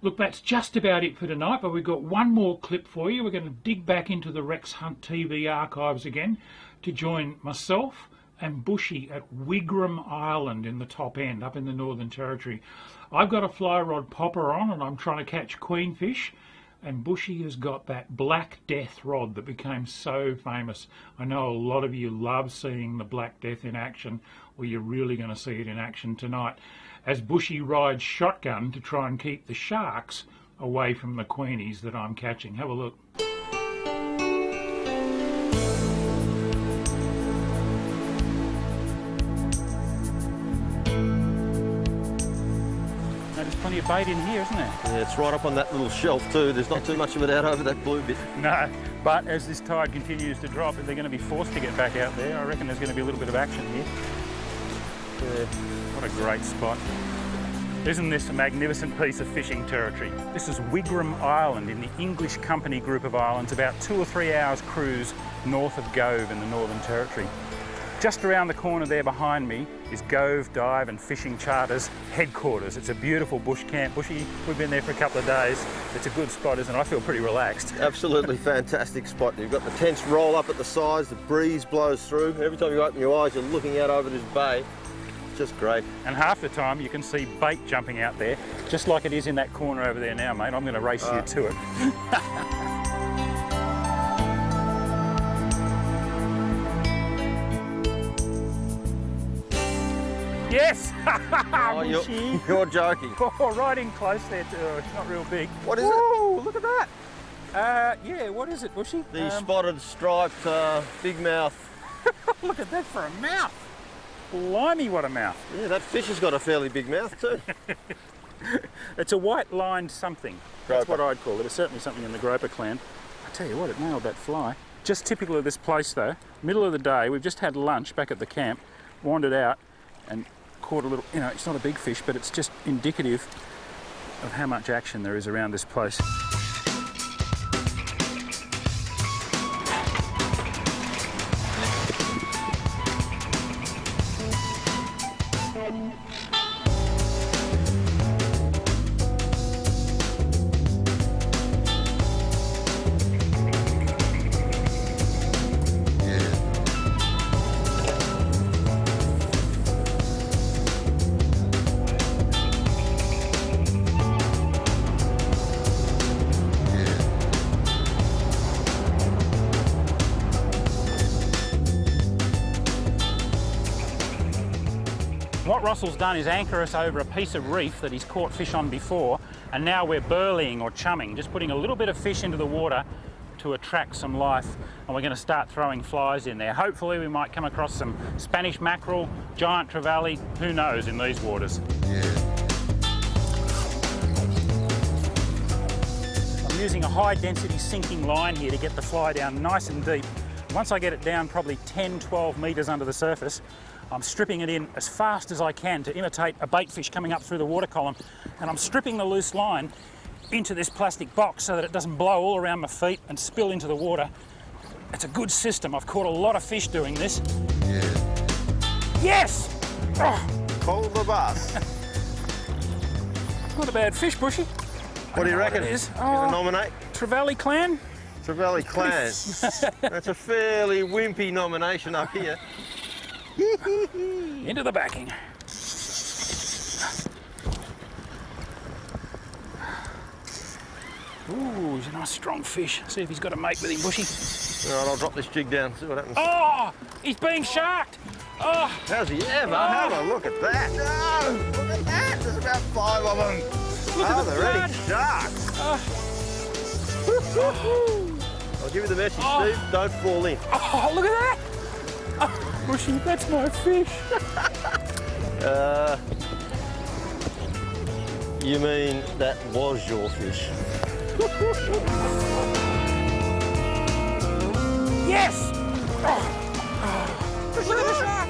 Look, that's just about it for tonight, but we've got one more clip for you. We're going to dig back into the Rex Hunt TV archives again to join myself and Bushy at Wigram Island in the top end, up in the Northern Territory. I've got a fly rod popper on and I'm trying to catch queenfish, and Bushy has got that Black Death rod that became so famous. I know a lot of you love seeing the Black Death in action. Well, you're really going to see it in action tonight as Bushy rides shotgun to try and keep the sharks away from the queenies that I'm catching. Have a look. There's plenty of bait in here, isn't there? Yeah, it's right up on that little shelf too. There's not too much of it out over that blue bit. No, but as this tide continues to drop, they're going to be forced to get back out there. I reckon there's going to be a little bit of action here. Yeah, what a great spot. Isn't this a magnificent piece of fishing territory? This is Wigram Island in the English Company group of islands, about 2 or 3 hours cruise north of Gove in the Northern Territory. Just around the corner there behind me is Gove Dive and Fishing Charters headquarters. It's a beautiful bush camp. Bushy, we've been there for a couple of days. It's a good spot, isn't it? I feel pretty relaxed. Absolutely fantastic spot. You've got the tents roll up at the sides, the breeze blows through. Every time you open your eyes, you're looking out over this bay. It's just great. And half the time you can see bait jumping out there, just like it is in that corner over there now, mate. I'm going to race you to it. Yes! Oh, you're joking. Oh, right in close there too. It's not real big. What is it? Look at that. Yeah, what is it, Bushy? The spotted striped big mouth. Look at that for a mouth. Blimey, what a mouth. Yeah, that fish has got a fairly big mouth too. It's a white lined something. That's Groper. what I'd call it. It's certainly something in the groper clan. I tell you what, it nailed that fly. Just typical of this place though. Middle of the day, we've just had lunch back at the camp, wandered out and caught a little, you know, it's not a big fish, but it's just indicative of how much action there is around this place. What Russell's done is anchor us over a piece of reef that he's caught fish on before, and now we're burleying or chumming, just putting a little bit of fish into the water to attract some life, and we're going to start throwing flies in there. Hopefully we might come across some Spanish mackerel, giant trevally, who knows, in these waters. I'm using a high density sinking line here to get the fly down nice and deep. Once I get it down probably 10-12 metres under the surface, I'm stripping it in as fast as I can to imitate a bait fish coming up through the water column, and I'm stripping the loose line into this plastic box so that it doesn't blow all around my feet and spill into the water. It's a good system. I've caught a lot of fish doing this. Yes! Oh. Call the bus. Not a bad fish, Bushy. What do you reckon? It is. Gonna nominate? Trevally clan? Trevally clan. That's a fairly wimpy nomination up here. Into the backing. Ooh, he's a nice strong fish. See if he's got a mate with him, Bushy. All right, I'll drop this jig down, see what happens. Oh, he's being sharked. Oh, How's he ever? Have a look at that. Oh, look at that. There's about 5 of them. Look at the they're ready blood. sharks. I'll give you the message, Oh. Steve. Don't fall in. oh, look at that. Oh, Bushy, that's my fish. You mean that was your fish? Yes. Oh. Look at the shark.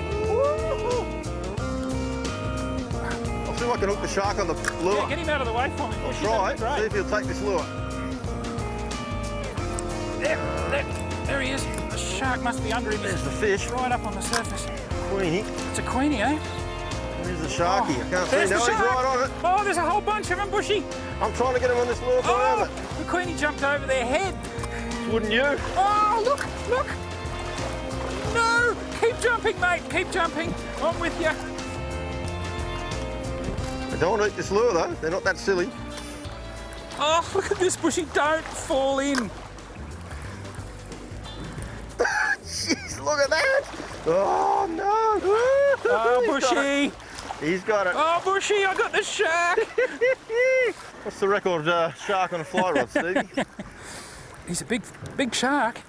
I'll see if I can hook the shark on the lure. Yeah, get him out of the way for me, I'll Bushy. try. That'd be See if great. he'll take this lure. There he is. The shark must be under him. There's the fish. Right up on the surface. Queenie. It's a queenie, eh? There's the sharky. I can't see. There's No, the he's shark. right on it. Oh, there's a whole bunch of them, Bushy. I'm trying to get him on this lure. Oh, Oh. the queenie jumped over their head. Wouldn't you? Oh, look, look. No, keep jumping, mate. Keep jumping. I'm with you. I don't want to eat this lure though. They're not that silly. Oh, look at this, Bushy. Don't fall in. Jeez, look at that. Oh no. Oh, He's got it. Bushy. He's got it. Oh, Bushy, I got the shark. What's the record shark on a fly rod, Stevie? He's a big shark.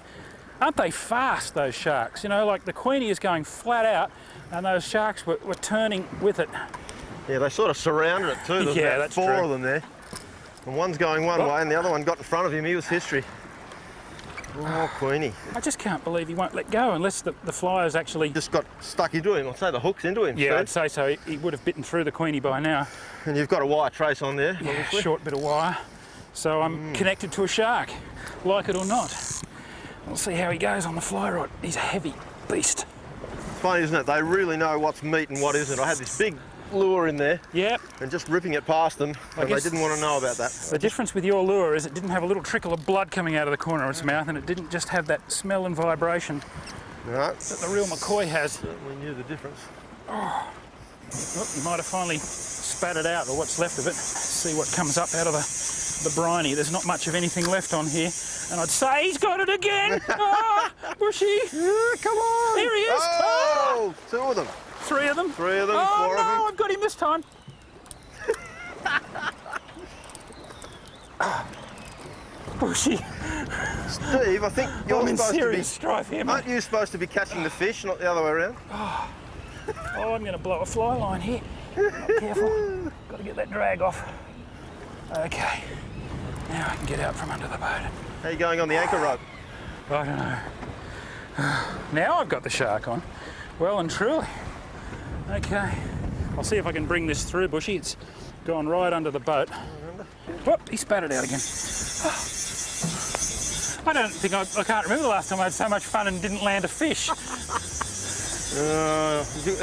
Aren't they fast, those sharks? You know, like the queenie is going flat out and those sharks were turning with it. Yeah, they sort of surrounded it too. There's Yeah, about that's 4 true. of them there. And one's going one way and the other one got in front of him. He was history. Oh, Queenie. I just can't believe he won't let go unless the flyer's actually... Just got stuck into him. I'd say the hook's into him. Yeah, I'd Steve. say so. He would have bitten through the queenie by now. And you've got a wire trace on there, Yeah, obviously. short bit of wire. So I'm connected to a shark, like it or not. We'll see how he goes on the fly rod. He's a heavy beast. Funny, isn't it? They really know what's meat and what isn't. I had this big lure in there Yep. and just ripping it past them, and they guess didn't want to know about that. The difference with your lure is it didn't have a little trickle of blood coming out of the corner of its mouth, and it didn't just have that smell and vibration No, that the real McCoy has. certainly knew the difference. Oh, you might have finally spat it out, or what's left of it. See what comes up out of the briny. There's not much of anything left on here. And I'd say he's got it again. Oh, Bushy. Yeah, come on. There he is. Oh, 2 of them. 3 of them. 3 of them, Oh 4 no, of them. I've got him this time. Bushy, Steve, I think you're I'm in supposed serious to strife here, be... mate. Aren't you supposed to be catching the fish, not the other way around? Oh, I'm going to blow a fly line here. Careful. Got to get that drag off. Okay. Now I can get out from under the boat. How are you going on the anchor rope? I don't know. Now I've got the shark on. Well and truly. Okay. I'll see if I can bring this through, Bushy. It's gone right under the boat. Whoop, he spat it out again. I don't think I can't remember the last time I had so much fun and didn't land a fish. Have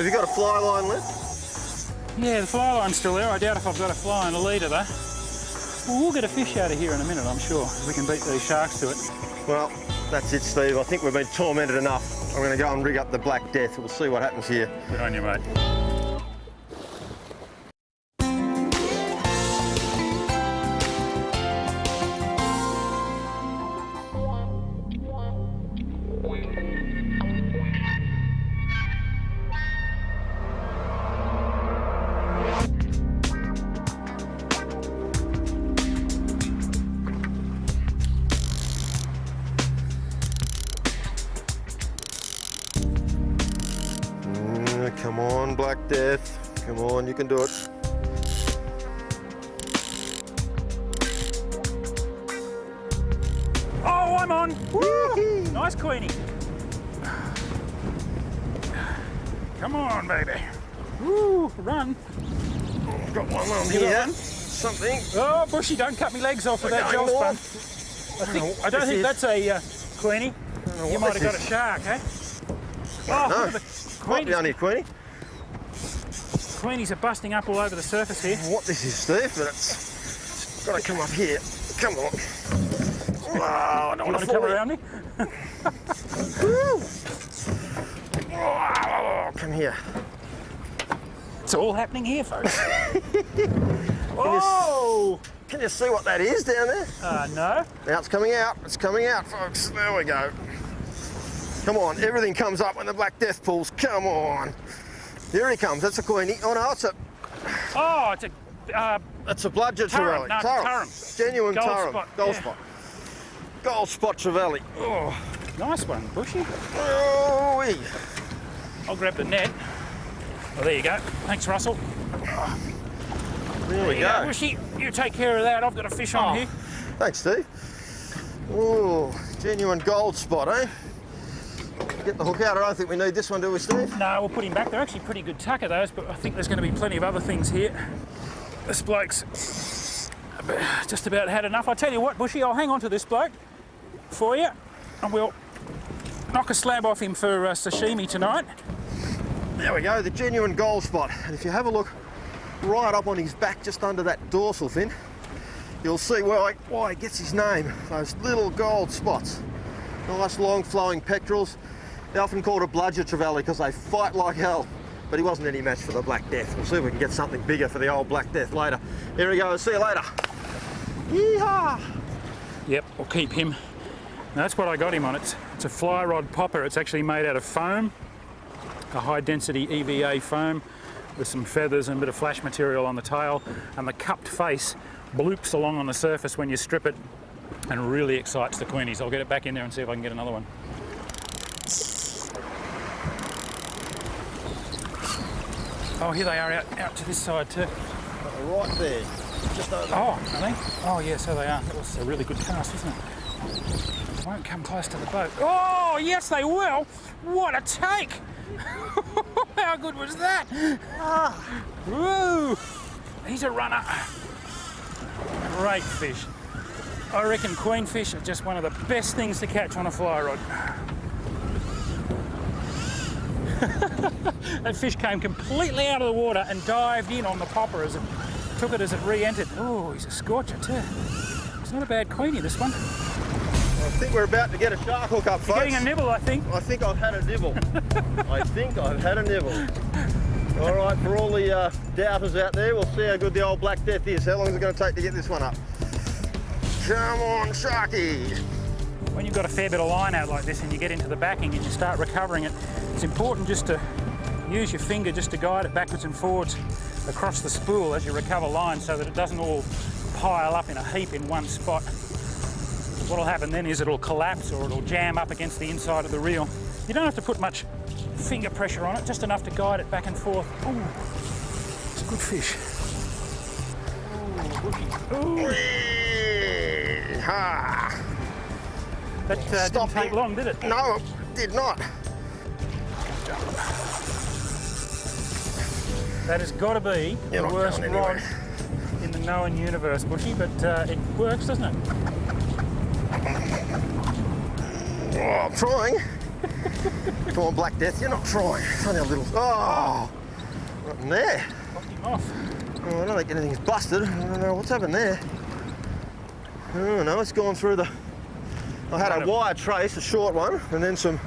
you got a fly line left? Yeah, the fly line's still there. I doubt if I've got a fly and a leader though. Well, we'll get a fish out of here in a minute, I'm sure. We can beat these sharks to it. Well, that's it, Steve. I think we've been tormented enough. I'm going to go and rig up the Black Death. We'll see what happens here. Good on you, mate. Black Death. Come on, you can do it. Oh, I'm on. Woo! Nice Queenie. Come on, baby. Woo, run. Got one on You got here. one? Something. Oh, Bushy, don't cut me legs off with that gel going spun. I don't think that's a Queenie. You might have got a shark, eh? Oh, No. look at the Might be Queenies. only a Queenie. Queenies are busting up all over the surface here. What this is, Steve, but it's got to come up here. Come on. Oh, I don't You want to come around me? Oh, come here. It's all happening here, folks. Oh! Can you see what that is down there? No. Now it's coming out. It's coming out, folks. There we go. Come on, everything comes up when the Black Death pulls. Come on. Here he comes. That's a Queenie. Oh no, it's a bludger trevally. No, Tarum. Genuine Gold Tarum. spot, Gold yeah. spot. Gold spot trevally. Oh. Nice one, Bushy. Oh-wee. I'll grab the net. Oh, there you go. Thanks, Russell. There we go. Bushy, you take care of that. I've got a fish on here. Thanks, Steve. Oh, genuine gold spot, eh? Get the hook out. I don't think we need this one, do we, Steve? No, we'll put him back. They're actually pretty good tucker, those, but I think there's going to be plenty of other things here. This bloke's just about had enough. I tell you what, Bushy, I'll hang on to this bloke for you, and we'll knock a slab off him for sashimi tonight. There we go, the genuine gold spot. And if you have a look right up on his back, just under that dorsal fin, you'll see why he gets his name. Those little gold spots. Nice long flowing pectorals. They're often called a bludger trevally because they fight like hell. But he wasn't any match for the Black Death. We'll see if we can get something bigger for the old Black Death later. Here we go, see you later. Yeehaw! Yep, we'll keep him. That's what I got him on. It's a fly rod popper. It's actually made out of foam, a high density EVA foam with some feathers and a bit of flash material on the tail, and the cupped face bloops along on the surface when you strip it and really excites the Queenies. I'll get it back in there and see if I can get another one. Oh, here they are out to this side too. Right there, just over. Oh, are they? Oh yeah, so they are. That was a really good cast, wasn't it? Won't come close to the boat. Oh, yes they will. What a take. How good was that? Woo! He's a runner. Great fish. I reckon queenfish are just one of the best things to catch on a fly rod. That fish came completely out of the water and dived in on the popper as it took it as it re-entered. Oh, he's a scorcher too. It's not a bad Queenie, this one. I think we're about to get a shark hook up, folks. Getting a nibble, I think. I think I've had a nibble. I think I've had a nibble. All right, for all the doubters out there, we'll see how good the old Black Death is. How long is it going to take to get this one up? Come on, Sharky. When you've got a fair bit of line out like this and you get into the backing and you start recovering it, it's important just to use your finger just to guide it backwards and forwards across the spool as you recover line so that it doesn't all pile up in a heap in one spot. What'll happen then is it'll collapse or it'll jam up against the inside of the reel. You don't have to put much finger pressure on it, just enough to guide it back and forth. Ooh, it's a good fish. Ooh, ooh. Ha! That didn't take long, did it? No, it did not. That has got to be You're the not worst going rod anywhere. in the known universe, Bushy, but it works, doesn't it? Oh, I'm trying. Come on, Black Death, you're not trying. It's only a little. Oh! What in there? Knocked him off. Oh, I don't think anything's busted. I don't know what's happened there. Oh no, it's gone through the. I had a wire trace, a short one, and then some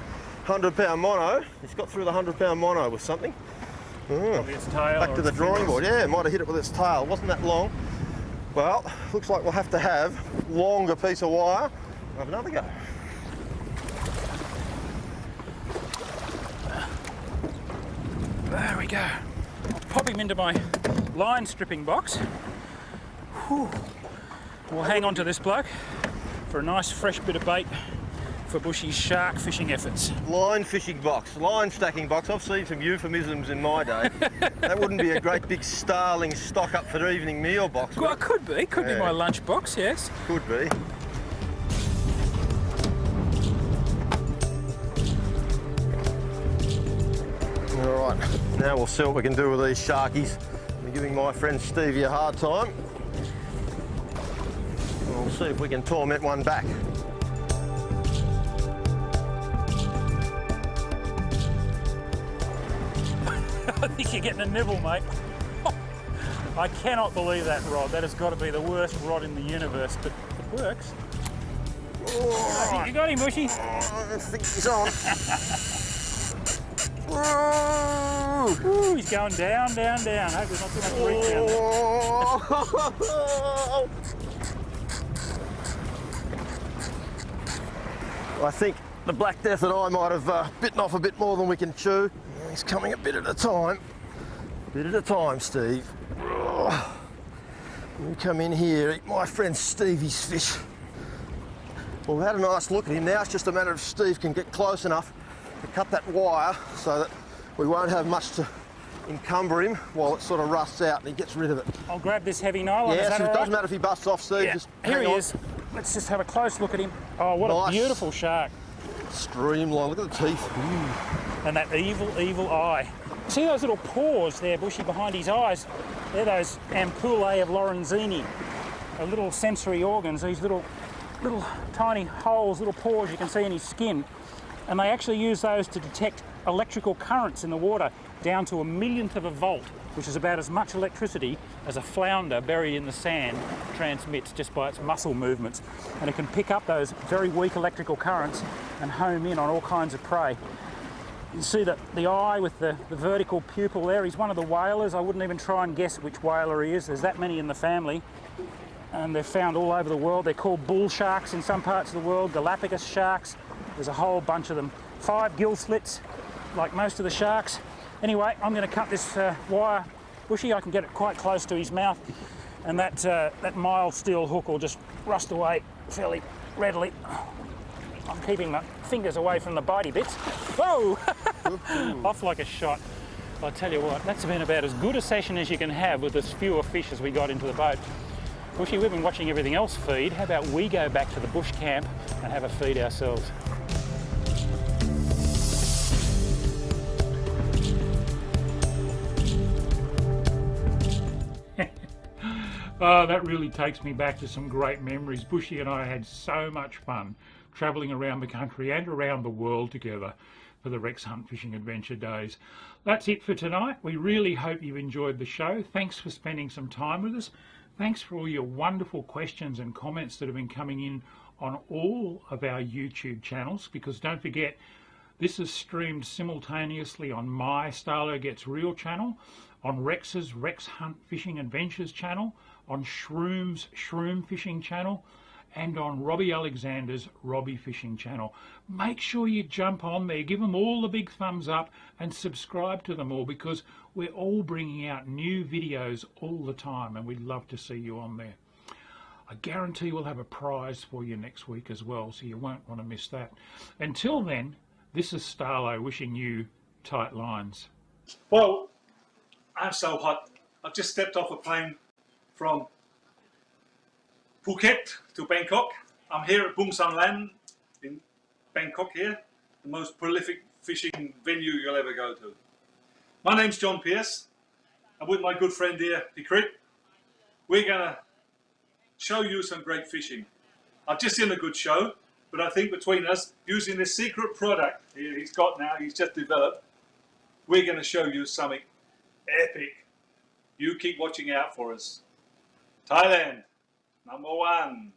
100-pound mono. It's got through the 100-pound mono with something. Oh. Probably its tail. Back or to the its drawing fingers. board. Yeah, it might have hit it with its tail. It wasn't that long. Well, looks like we'll have to have a longer piece of wire. Have another go. There we go. I'll pop him into my line stripping box. Whew. We'll hang on to this bloke for a nice fresh bit of bait for Bushy's shark fishing efforts? Line fishing box, line stacking box. I've seen some euphemisms in my day. That wouldn't be a great big starling stock up for evening meal box. Well, it could be. Could be my lunch box, yes. Could be. All right, now we'll see what we can do with these sharkies. I'm giving my friend Stevie a hard time. We'll see if we can torment one back. I think you're getting a nibble, mate. I cannot believe that rod. That has got to be the worst rod in the universe, but it works. I think you got him, Bushy. I think he's on. Ooh, he's going down, down, down. Hope there's not too much reach down there. I think the Black Death and I might have bitten off a bit more than we can chew. He's coming a bit at a time. Bit at a time, Steve. You come in here, eat my friend Stevie's fish. Well, we've had a nice look at him. Now it's just a matter of Steve can get close enough to cut that wire so that we won't have much to encumber him while it sort of rusts out and he gets rid of it. I'll grab this heavy nylon. Yes, it doesn't matter if he busts off, Steve. Yeah. Just Here hang he on. is. Let's just have a close look at him. Oh, what a beautiful shark. Streamline, look at the teeth. And that evil, evil eye. See those little pores there, Bushy, behind his eyes? They're those ampullae of Lorenzini, little sensory organs, these little tiny holes, little pores you can see in his skin. And they actually use those to detect electrical currents in the water down to 1/1,000,000th of a volt, which is about as much electricity as a flounder buried in the sand transmits just by its muscle movements. And it can pick up those very weak electrical currents and home in on all kinds of prey. You see the eye with the vertical pupil there. He's one of the whalers. I wouldn't even try and guess which whaler he is. There's that many in the family. And they're found all over the world. They're called bull sharks in some parts of the world, Galapagos sharks. There's a whole bunch of them. 5 gill slits, like most of the sharks. Anyway, I'm going to cut this wire, Bushy. I can get it quite close to his mouth, and that mild steel hook will just rust away fairly readily. I'm keeping my fingers away from the bitey bits. Whoa! Off like a shot. I'll tell you what, that's been about as good a session as you can have with as fewer fish as we got into the boat. Bushy, we've been watching everything else feed. How about we go back to the bush camp and have a feed ourselves? Oh, that really takes me back to some great memories. Bushy and I had so much fun travelling around the country and around the world together for the Rex Hunt Fishing Adventure Days. That's it for tonight. We really hope you've enjoyed the show. Thanks for spending some time with us. Thanks for all your wonderful questions and comments that have been coming in on all of our YouTube channels, because don't forget, this is streamed simultaneously on my Starlo Gets Real channel, on Rex's Rex Hunt Fishing Adventures channel, on Shroom's Shroom Fishing channel, and on Robbie Alexander's Robbie Fishing channel. Make sure you jump on there, give them all the big thumbs up and subscribe to them all, because we're all bringing out new videos all the time and we'd love to see you on there. I guarantee we'll have a prize for you next week as well, so you won't want to miss that. Until then, this is Starlo wishing you tight lines. Well, I'm so hot. I've just stepped off a plane from Phuket to Bangkok. I'm here at Bung San Land in Bangkok here, the most prolific fishing venue you'll ever go to. My name's John Pierce. I'm with my good friend here, Pikrit. We're gonna show you some great fishing. I've just seen a good show, but I think between us, using this secret product here he's got now, he's just developed, we're gonna show you something epic. You keep watching out for us. Thailand, #1.